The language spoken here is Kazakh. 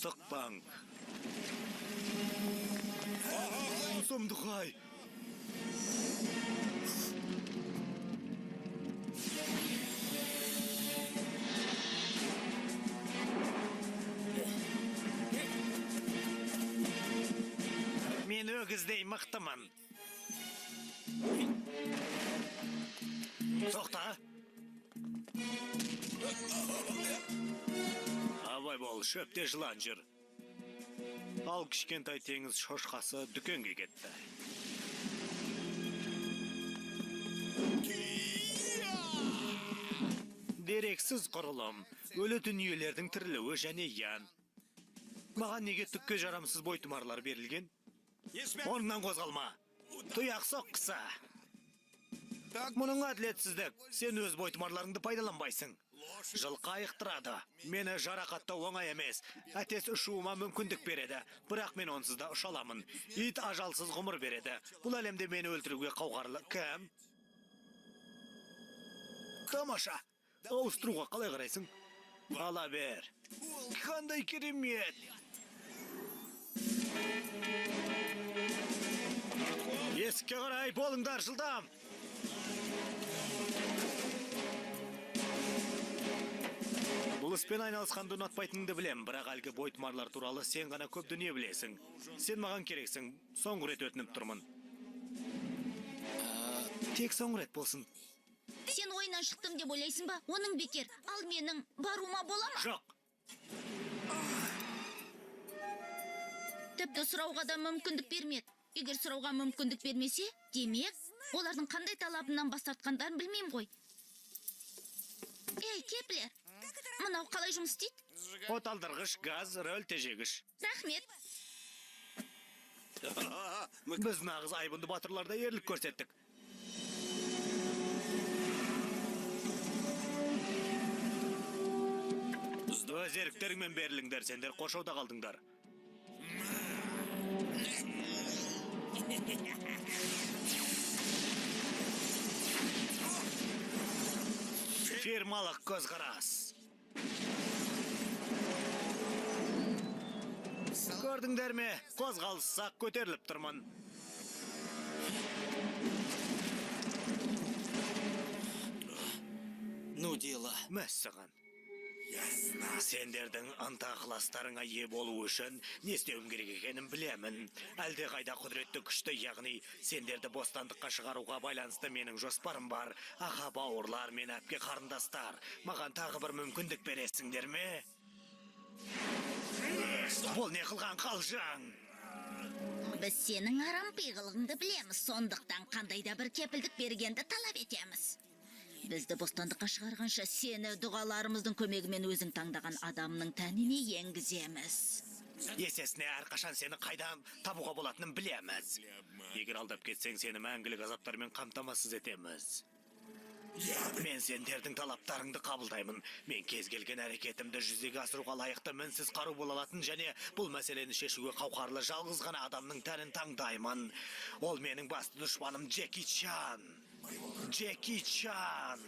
ұлттық банк. Сұмдық-ай. Мен өгіздей мықтымын. Тоқта. Абай бол, шөпте жылан жүр. Ал кішкентай теңіз шошқасы дүкенге кетті. Дерексіз құрылым, өлі дүниелердің тірілуі және ян. Маған неге түкке жарамсыз бойтұмарлар берілген? Орнынан қозғалма. Тұяқ соққысы. Мұның әділетсіздік. Сен өз бойтұмарларыңды пайдаланбайсың. Жылқы айықтырады. Мені жарақаттау оңай емес. Әтес ұшуыма мүмкіндік береді. Бірақ мен онсыз да ұша аламын. Ит ажалсыз ғұмыр береді. Бұл әлемде мені өлтіруге қауқарлы кім? Тамаша. Ауыстыруға қалай қарайсың? Ала бер. Қандай керемет. Есікке қарай болыңдар, жылдам. Бұл іспен айналысқанды ұнатпайтыныңды білем, бірақ әлгі бойтұмарлар туралы сен ғана көп дүние білесің. Сен маған керексің, соңғы рет өтініп тұрмын. Тек соңғы рет болсын. Сен ойынан шықтым деп ойлайсың ба? Оның бекер. Ал менің баруыма бола ма? Жоқ. Тіпті сұрауға да мүмкіндік бермеді. Егер сұрауға мүмкіндік бермесе, демек, олардың қандай талабынан бас тартқандарын білмеймін ғой. Ей, Кеплер, мынау қалай жұмыс істейді? Оталдырғыш, газ, рөл тежегіш. Рахмет. Біз нағыз айбынды батырларда ерлік көрсеттік. Өз еріктеріңмен беріліңдер, сендер қоршауда қалдыңдар. Фирмалық көзқарас. Көрдіңдер ме? Қозғалыссақ көтеріліп тұрмын. Ну дела. Мәссаған. Сендердің ынта-ықыластарыңа ие болу үшін не істеуім керек екенін білемін. Әлде қайда құдіретті күшті, яғни сендерді бостандыққа шығаруға байланысты менің жоспарым бар. Аға бауырлар, мен әпке қарындастар, маған тағы бір мүмкіндік бересіңдер ме? Бұл не қылған қалжың? Біз сенің арам пиғылыңды білеміз, сондықтан қандай да бір кепілдік бергенді талап етеміз. Бізді бостандыққа шығарғанша сені дұғаларымыздың көмегімен өзің таңдаған адамның тәніне енгіземіз. Есесіне әрқашан сені қайдан табуға болатынын білеміз. Егер алдап кетсең, сені мәңгілік азаптармен қамтамасыз етеміз. Мен сендердің талаптарыңды қабылдаймын. Мен кез келген әрекетімді жүзеге асыруға лайықты мінсіз қару бола алатын және бұл мәселені шешуге қауқарлы жалғыз ғана адамның тәнін таңдаймын. Ол менің басты дұшпаным Джеки Чан. Джеки Чан.